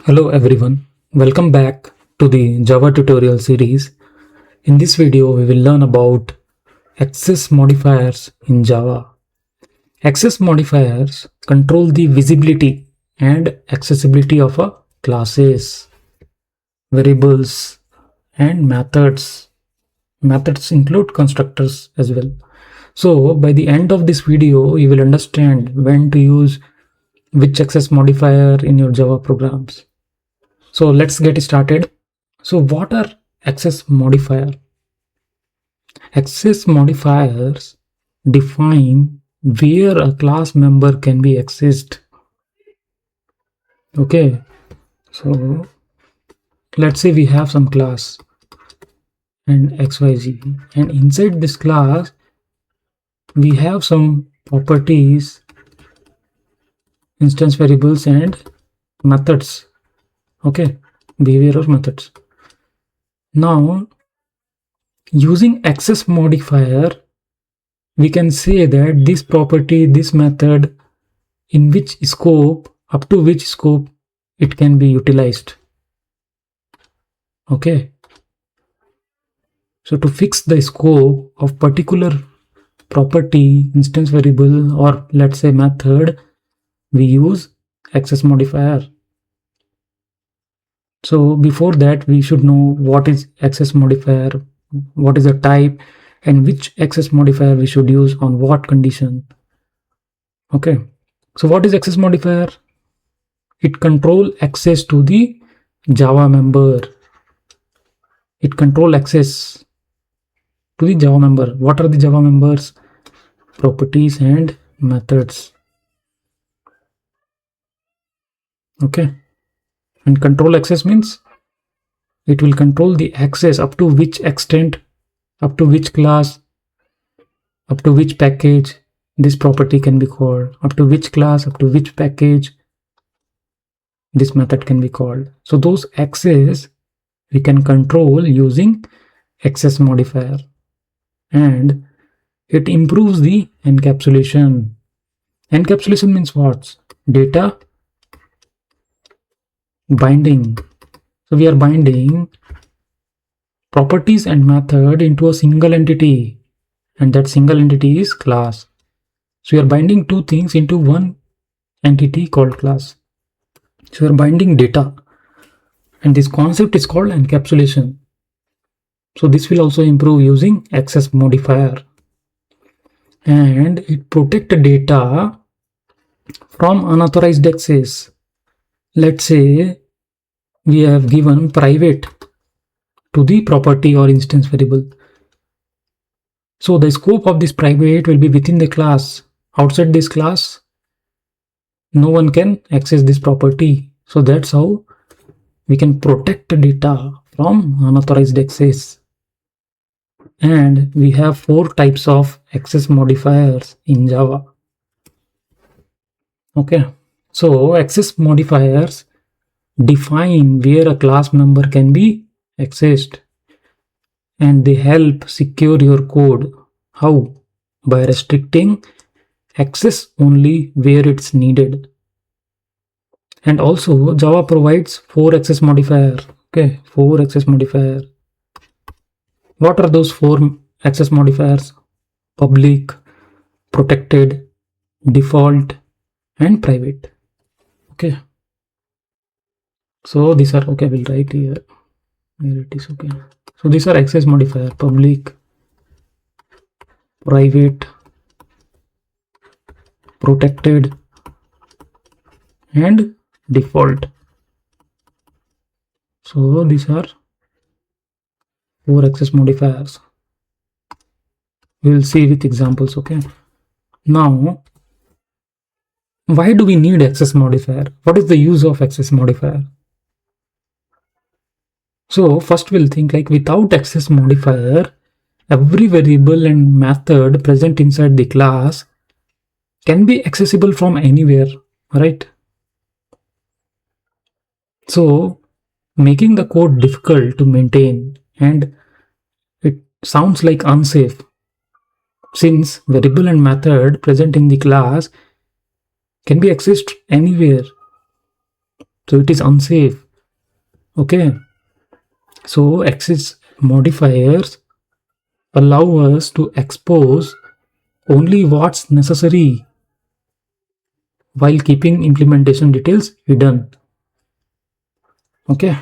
Hello everyone, welcome back to the Java tutorial series. In this video, we will learn about access modifiers in Java. Access modifiers control the visibility and accessibility of a classes, variables, and methods. Methods include constructors as well. So by the end of this video, you will understand when to use which access modifier in your Java programs. So let's get started. So what are access modifier? Access modifiers define where a class member can be accessed. Okay, so let's say we have some class and xyz, and inside this class we have some properties, instance variables, and methods. Okay, behavior or methods. Now using access modifier, we can say that this property, this method, in which scope, up to which scope it can be utilized. Okay, so to fix the scope of particular property, instance variable, or let's say method, we use access modifier. So before that, we should know what is access modifier, what is the type, and which access modifier we should use on what condition. Okay, so what is access modifier? It control access to the Java member. It control access to the Java member. What are the Java members? Properties and methods. Okay, and control access means it will control the access up to which extent, up to which class, up to which package this property can be called, up to which class, up to which package this method can be called. So those access we can control using access modifier, and it improves the encapsulation. Encapsulation means what? Data binding. So we are binding properties and method into a single entity, and that single entity is class. So we are binding two things into one entity called class. So we are binding data, and this concept is called encapsulation. So this will also improve using access modifier, and it protects data from unauthorized access. Let's say we have given private to the property or instance variable. So the scope of this private will be within the class. Outside this class, no one can access this property. So that's how we can protect the data from unauthorized access. And we have 4 types of access modifiers in Java. Okay, so access modifiers define where a class member can be accessed, and they help secure your code. How? By restricting access only where it's needed. And also Java provides 4 access modifier. Okay, 4 access modifier. What are those 4 access modifiers? Public, protected, default, and private. Okay, so these are, okay, we'll write here where it is. Okay, so these are access modifier: public, private, protected, and default. So these are 4 access modifiers. We will see with examples. Okay, now why do we need access modifier? What is the use of access modifier? So first we'll think like, without access modifier, every variable and method present inside the class can be accessible from anywhere, right? So making the code difficult to maintain, and it sounds like unsafe, since variable and method present in the class can be accessed anywhere. So it is unsafe. Okay. So access modifiers allow us to expose only what's necessary while keeping implementation details hidden. Okay.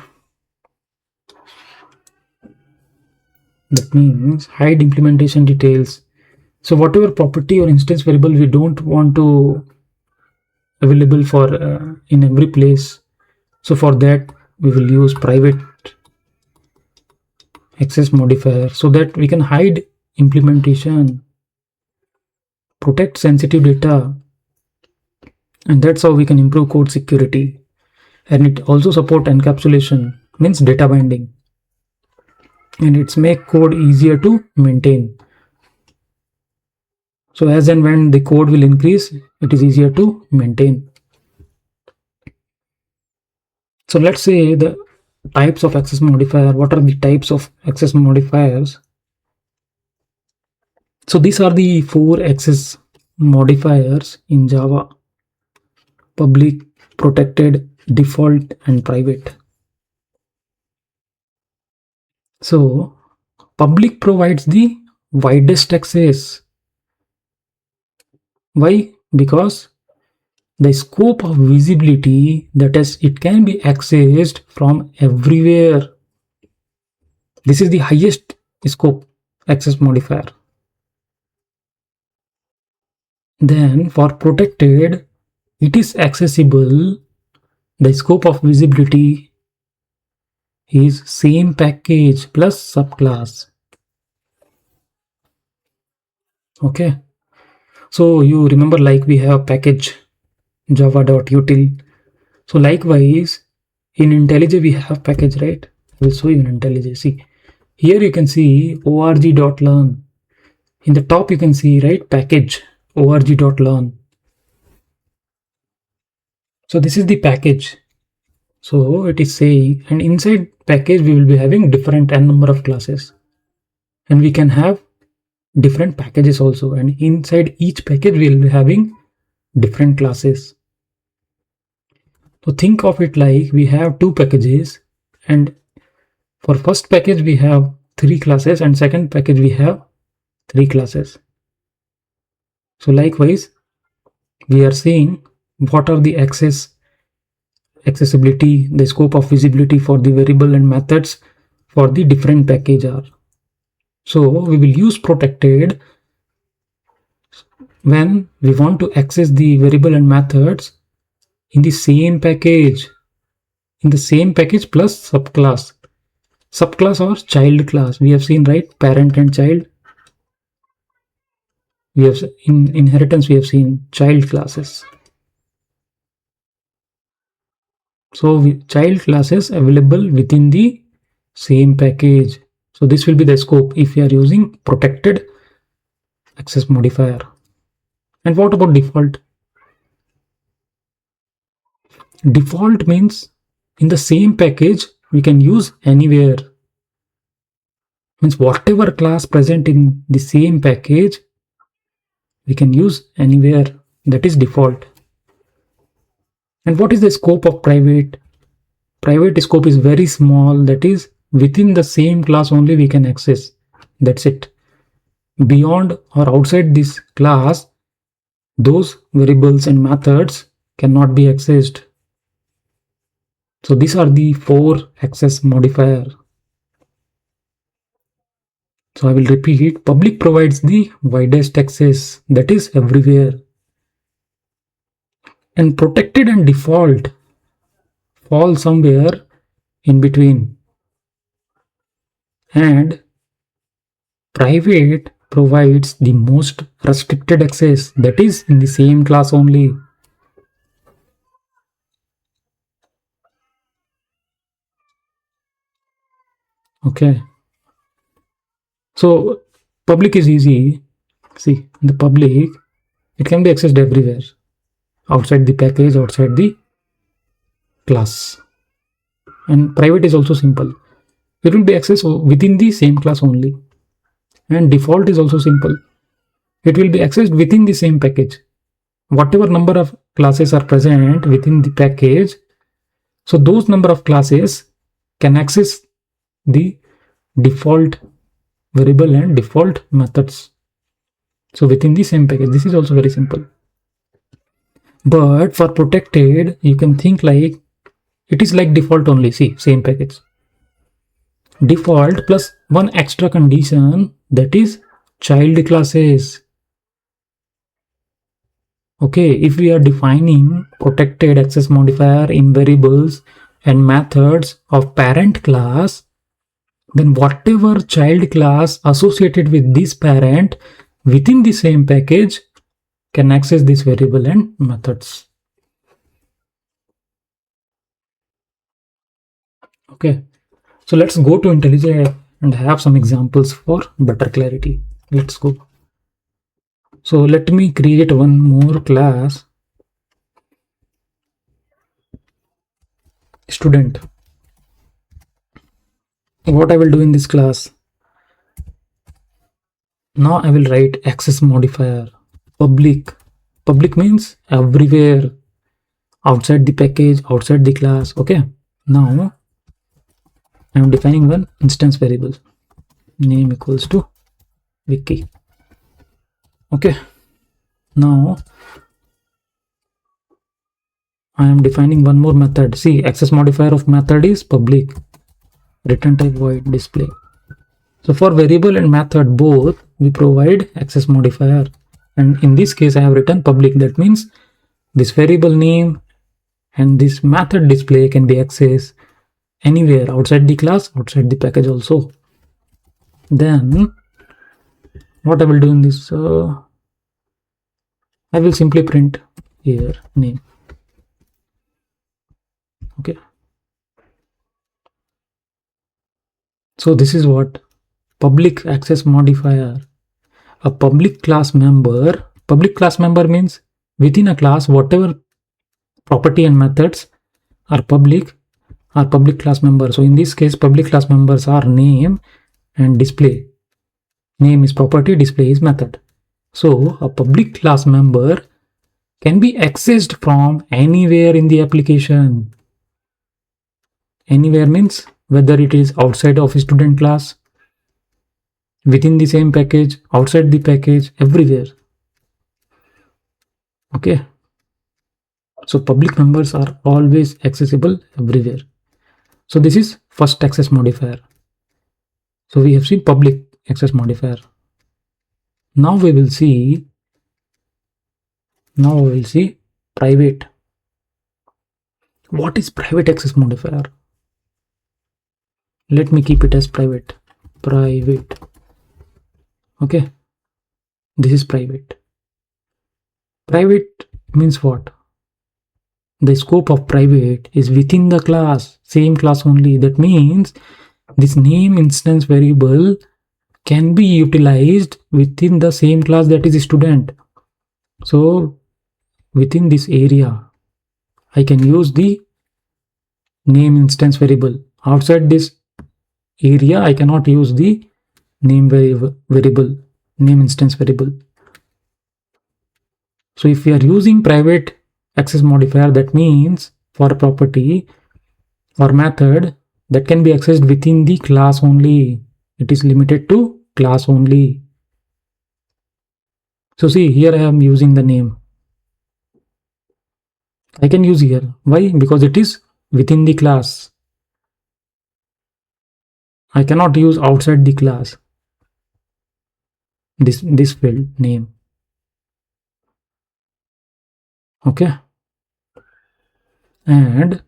That means hide implementation details. So whatever property or instance variable we don't want to available for in every place. So for that we will use private access modifier so that we can hide implementation, protect sensitive data, and that's how we can improve code security. And it also support encapsulation, means data binding, and it's make code easier to maintain. So as and when the code will increase, it is easier to maintain. So let's say the types of access modifier. What are the types of access modifiers? So these are the 4 access modifiers in Java: public, protected, default, and private. So public provides the widest access. Why? Because the scope of visibility, that is, it can be accessed from everywhere. This is the highest scope access modifier. Then for protected, it is accessible. The scope of visibility is same package plus subclass. Okay. So you remember, like, we have package java.util. So likewise in IntelliJ we have package, right? I will show you in IntelliJ. See, here you can see org.learn. In the top you can see, right, package org.learn. So this is the package. So it is saying, and inside package we will be having different n number of classes, and we can have different packages also, and inside each package we will be having different classes. So think of it like we have 2 packages, and for first package we have 3 classes, and second package we have 3 classes. So likewise we are seeing what are the accessibility, the scope of visibility for the variable and methods for the different package are. So we will use protected when we want to access the variable and methods in the same package, plus subclass. Subclass or child class. We have seen, right, parent and child. We have in inheritance we have seen child classes. So child classes available within the same package. So this will be the scope if you are using protected access modifier. And what about default? Default means in the same package we can use anywhere. Means whatever class present in the same package we can use anywhere. That is default. And what is the scope of private? Private scope is very small, that is within the same class only we can access. That's it. Beyond or outside this class, those variables and methods cannot be accessed. So these are the 4 access modifier. So I will repeat: public provides the widest access, that is everywhere. And protected and default fall somewhere in between. And private provides the most restricted access, that is in the same class only. Okay. So public is easy. See, the public, it can be accessed everywhere, outside the package, outside the class. And private is also simple. It will be accessed within the same class only. And default is also simple. It will be accessed within the same package. Whatever number of classes are present within the package, So those number of classes can access the default variable and default methods. So within the same package, this is also very simple. But for protected, you can think like it is like default only. See, same package. Default plus one extra condition, that is child classes. Okay, if we are defining protected access modifier in variables and methods of parent class, then whatever child class associated with this parent within the same package can access this variable and methods. Okay, so let's go to IntelliJ and have some examples for better clarity. Let's go. So let me create one more class, student. What I will do in this class, now I will write access modifier public. Public means everywhere, outside the package, outside the class. Okay, now I am defining one instance variable, name equals to wiki. Okay, now I am defining one more method. See, access modifier of method is public, return type void display. So for variable and method both, we provide access modifier, and in this case I have written public. That means this variable name and this method display can be accessed anywhere outside the class, outside the package also. Then what I will do in this, I will simply print here name. Okay, so this is what public access modifier. A public class member. Public class member means within a class whatever property and methods are public class members. So in this case, public class members are name and display. Name is property, display is method. So a public class member can be accessed from anywhere in the application. Anywhere means whether it is outside of a student class, within the same package, outside the package, everywhere. Okay, so public members are always accessible everywhere. So this is first access modifier. So we have seen public access modifier. Now we will see private. What is private access modifier? Let me keep it as private. Okay, this is private. Private means what? The scope of private is within the class, same class only. That means this name instance variable can be utilized within the same class, that is student. So within this area, I can use the name instance variable. Outside this area, I cannot use the name variable, name instance variable. So if we are using private access modifier, that means for a property or method that can be accessed within the class only. It is limited to class only. So see, here I am using the name. I can use here. Why? Because it is within the class. I cannot use outside the class this field name. Okay, and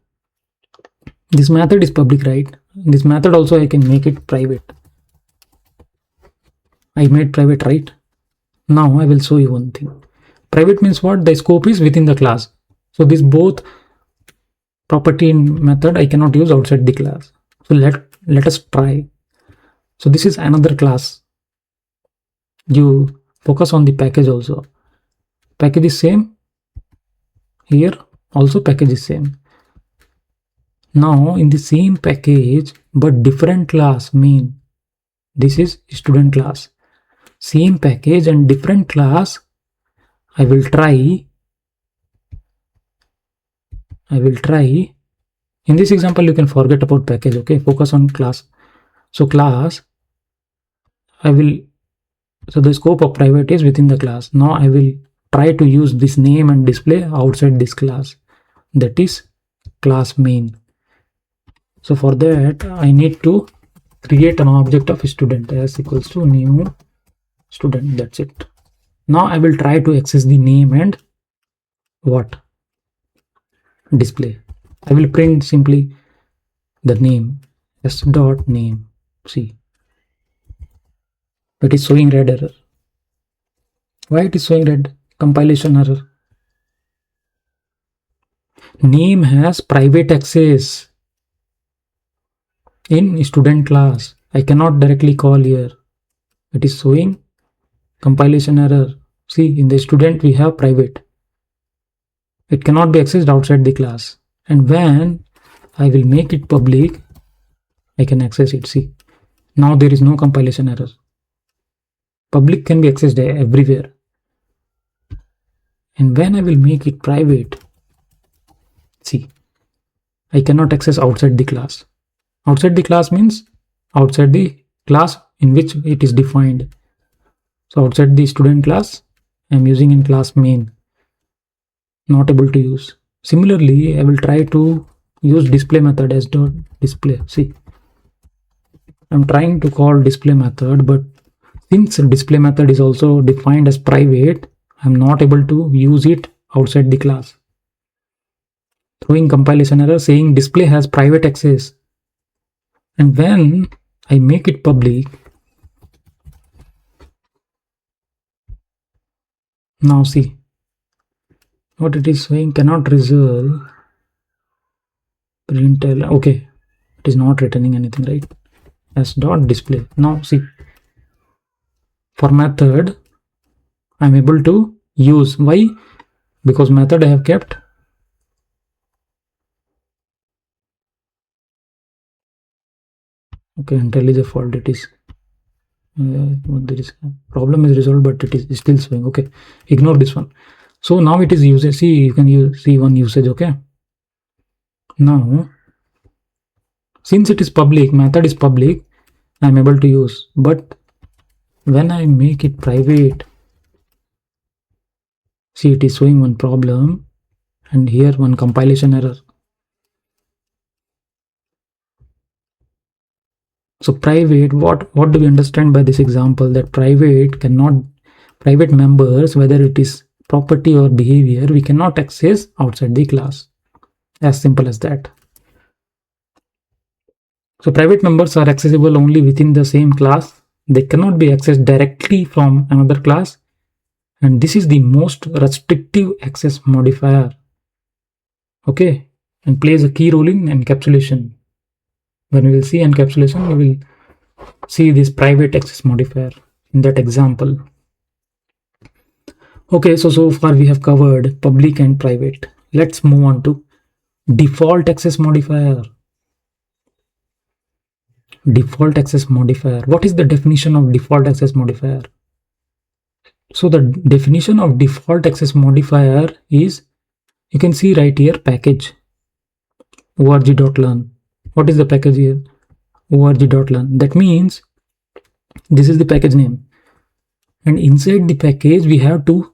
this method is public, right? This method also I can make it private. I made private, right? Now I will show you one thing. Private means what? The scope is within the class. So this both property and method I cannot use outside the class. So let us try. So this is another class. You focus on the package also. Package is same. Here also package is same. Now in the same package but different class, mean this is student class. Same package and different class, I will try In this example, you can forget about package, okay? Focus on class. So class, so the scope of private is within the class. Now I will try to use this name and display outside this class, that is class main. So for that, I need to create an object of student as equals to new student. That's it. Now I will try to access the name and what? Display. I will print simply the name s dot name. See, it is showing red error. Why it is showing red? Compilation error. Name has private access in student class. I cannot directly call here. It is showing compilation error. See, in the student we have private. It cannot be accessed outside the class. And when I will make it public, I can access it. See, now there is no compilation error. Public can be accessed everywhere. And when I will make it private, see, I cannot access outside the class. Outside the class means outside the class in which it is defined. So outside the student class, I am using in class main. Not able to use. Similarly, I will try to use display method as dot display. See, I'm trying to call display method, but since display method is also defined as private, I'm not able to use it outside the class. Throwing compilation error saying display has private access. And when I make it public, now see what it is saying, cannot resolve print. Okay, it is not returning anything, right? As dot display. Now see, for method I'm able to use. Why? Because method I have kept okay until is a fault. It is there is problem is resolved, but it is still showing. Okay, ignore this one. So now it is usage. See, you can see one usage. Okay, now since it is public, method is public, I'm able to use. But when I make it private, see, it is showing one problem and here one compilation error. So private, what do we understand by this example? That private members, whether it is property or behavior, we cannot access outside the class. As simple as that. So private members are accessible only within the same class. They cannot be accessed directly from another class. And this is the most restrictive access modifier. Okay, and plays a key role in encapsulation. When we will see encapsulation, we will see this private access modifier in that example. Okay, so far we have covered public and private. Let's move on to default access modifier. Default access modifier. What is the definition of default access modifier? So the definition of default access modifier is, you can see right here, package org.learn. What is the package here? org.learn. That means this is the package name, and inside the package we have two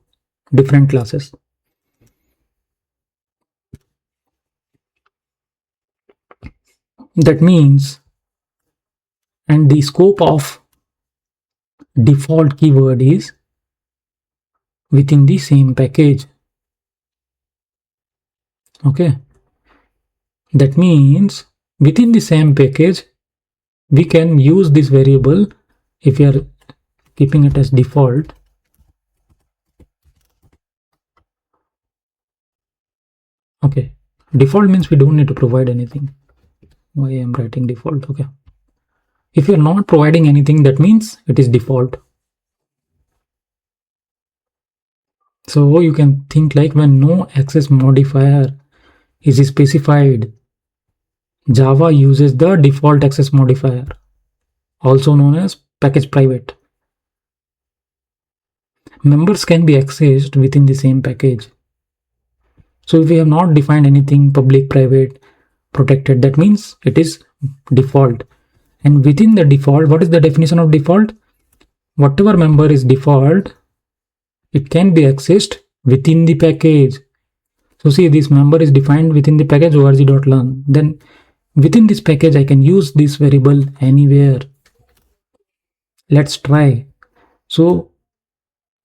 different classes. That means, and the scope of default keyword is within the same package. Okay, that means within the same package we can use this variable. If you are keeping it as default, okay, default means we don't need to provide anything. Why I am writing default? Okay, if you are not providing anything, that means it is default. So you can think like, when no access modifier is specified, Java uses the default access modifier, also known as package private. Members can be accessed within the same package. So if we have not defined anything public, private, protected. That means it is default. And within the default, what is the definition of default? Whatever member is default, it can be accessed within the package. So see, this member is defined within the package org.learn. Then within this package, I can use this variable anywhere. Let's try. So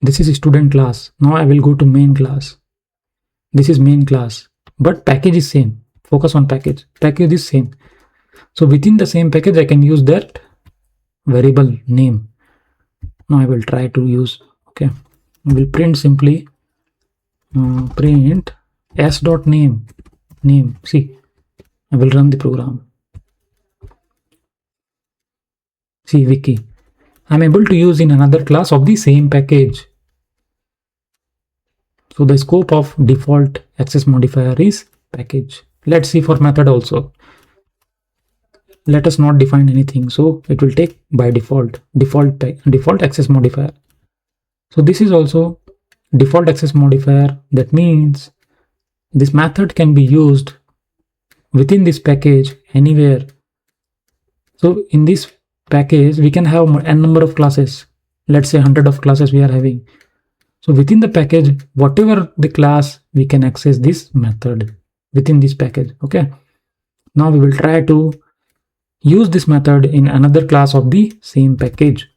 this is student class. Now I will go to main class. This is main class, but package is same. Focus on package. Package is same. So within the same package, I can use that variable name. Now I will try to use, okay, I will print simply print s.name, name. See, I will run the program. See, wiki. I'm able to use in another class of the same package. So the scope of default access modifier is package. Let's see for method also. Let us not define anything, so it will take by default access modifier. So this is also default access modifier. That means this method can be used within this package anywhere. So in this package we can have n number of classes. Let's say 100 of classes we are having. So within the package, whatever the class, we can access this method within this package. Okay, now we will try to use this method in another class of the same package.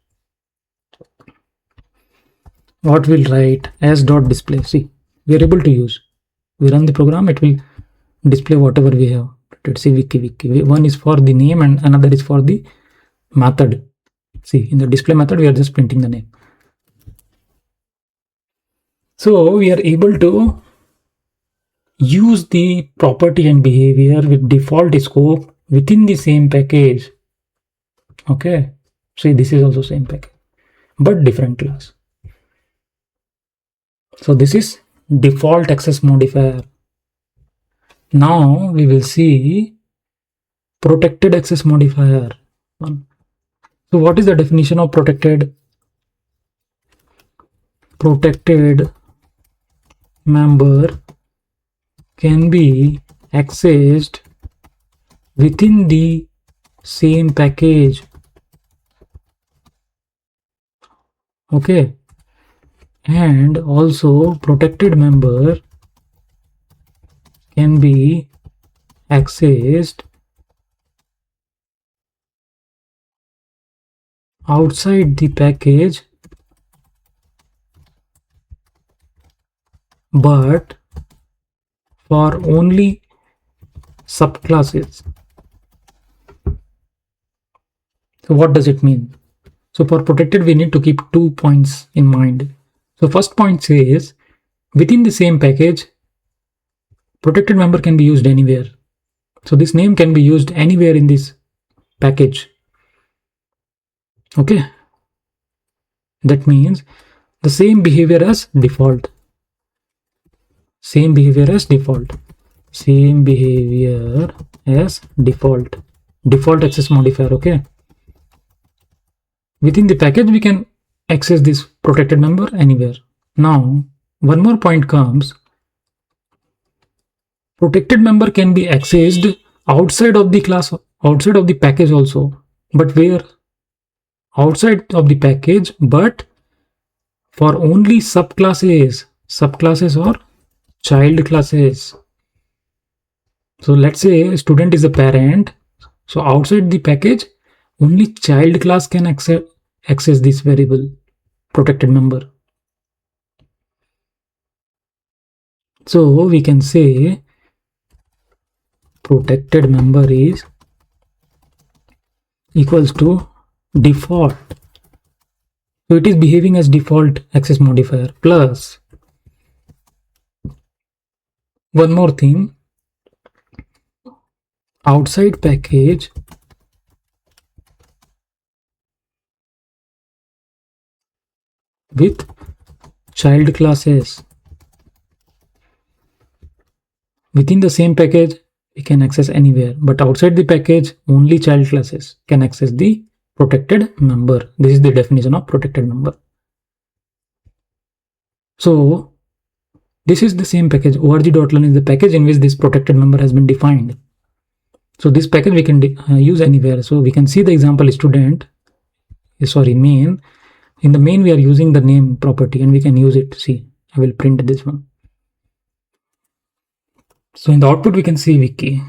What we'll write as.display. See, we are able to use. We run the program, it will display whatever we have. Let's see, wiki. One is for the name and another is for the method. See, in the display method, we are just printing the name. So we are able to use the property and behavior with default scope within the same package. Okay, see, this is also same package but different class. So this is default access modifier. Now we will see protected access modifier. So what is the definition of protected? Protected member can be accessed within the same package. Okay, and also protected member can be accessed outside the package but for only subclasses. So what does it mean? So for protected, we need to keep 2 points in mind. So first point says within the same package, protected member can be used anywhere. So this name can be used anywhere in this package. Okay, that means the same behavior as default. Same behavior as default. Same behavior as default. Default access modifier. Okay, within the package we can access this protected member anywhere. Now one more point comes. Protected member can be accessed outside of the class, outside of the package also. But where? Outside of the package, but for only subclasses. Subclasses or child classes. So let's say student is a parent. So outside the package, only child class can access this variable protected member. So we can say protected member is equals to default. So it is behaving as default access modifier plus one more thing, outside package with child classes. Within the same package, we can access anywhere, but outside the package, only child classes can access the protected member. This is the definition of protected member. So this is the same package. org.learn is the package in which this protected member has been defined. So this package we can use anywhere. So we can see the example student, main. In the main we are using the name property and we can use it. See, I will print this one. So in the output we can see wiki.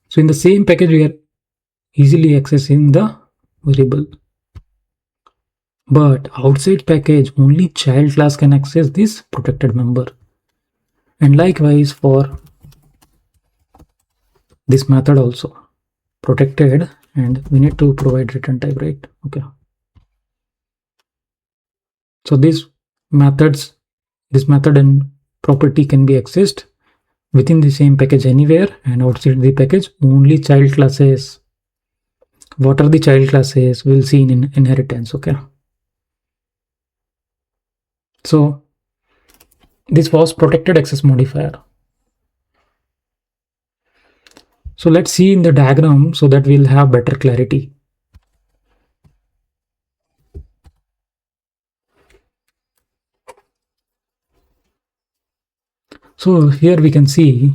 So in the same package we are easily accessing the variable. But outside package only child class can access this protected member. And likewise for this method also protected, and we need to provide return type, right? Okay. So this method and property can be accessed within the same package anywhere, and outside the package only child classes. What are the child classes? We'll see in inheritance. Okay. So this was protected access modifier. So let's see in the diagram so that we'll have better clarity. So here we can see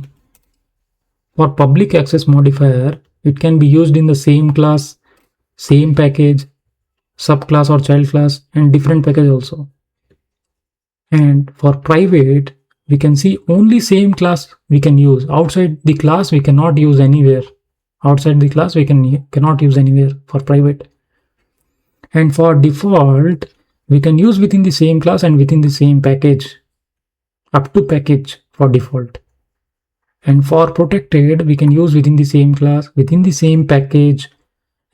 for public access modifier, it can be used in the same class, same package, subclass or child class, and different package also. And for private, we can see only same class we can use. Outside the class we cannot use anywhere. Outside the class we cannot use anywhere for private. And for default, we can use within the same class and within the same package, up to package for default. And for protected, we can use within the same class, within the same package,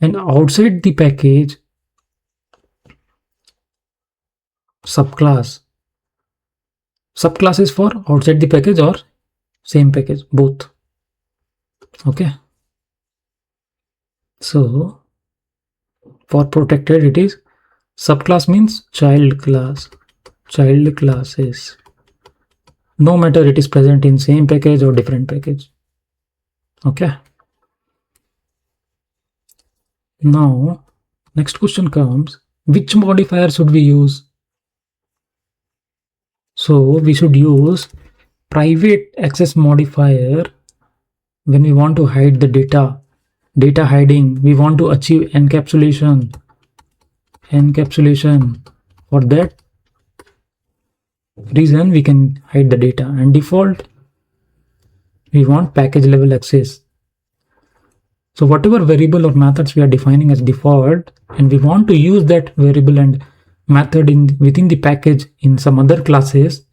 and outside the package, subclass. Subclass is for outside the package or same package, both. Okay. So for protected, it is subclass means child class, child classes. No matter it is present in same package or different package. Okay. Now, next question comes, which modifier should we use? So we should use private access modifier when we want to hide the data hiding. We want to achieve encapsulation. For that reason we can hide the data, and default we want package level access. So whatever variable or methods we are defining as default, and we want to use that variable and method within the package in some other classes,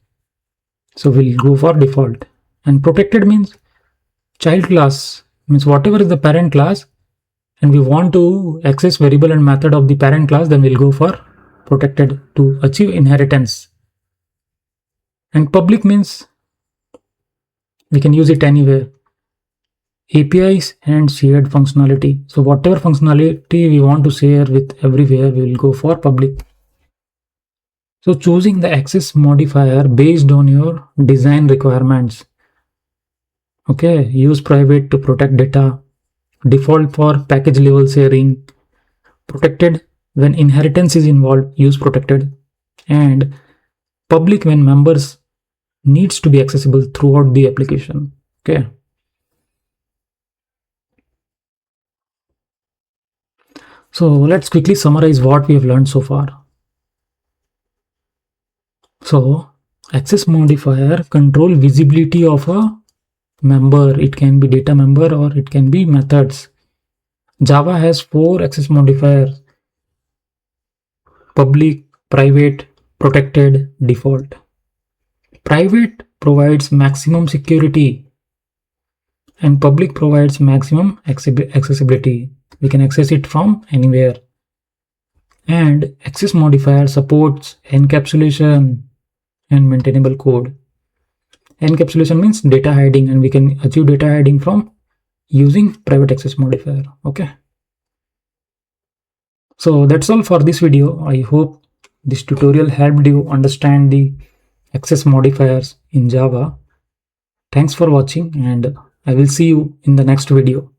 so we'll go for default. And protected means child class, means whatever is the parent class and we want to access variable and method of the parent class, then we'll go for protected to achieve inheritance. And public means we can use it anywhere. APIs and shared functionality. So whatever functionality we want to share with everywhere, we will go for public. So choosing the access modifier based on your design requirements. Okay, use private to protect data, default for package level sharing, protected when inheritance is involved, use protected, and public when members needs to be accessible throughout the application. Okay. So let's quickly summarize what we have learned so far. So access modifier control visibility of a member. It can be data member or it can be methods. Java has 4 access modifiers: public, private, protected, default. Private provides maximum security and public provides maximum accessibility. We can access it from anywhere. And access modifier supports encapsulation and maintainable code. Encapsulation means data hiding, and we can achieve data hiding from using private access modifier. Okay. So that's all for this video. I hope this tutorial helped you understand the access modifiers in Java. Thanks for watching, and I will see you in the next video.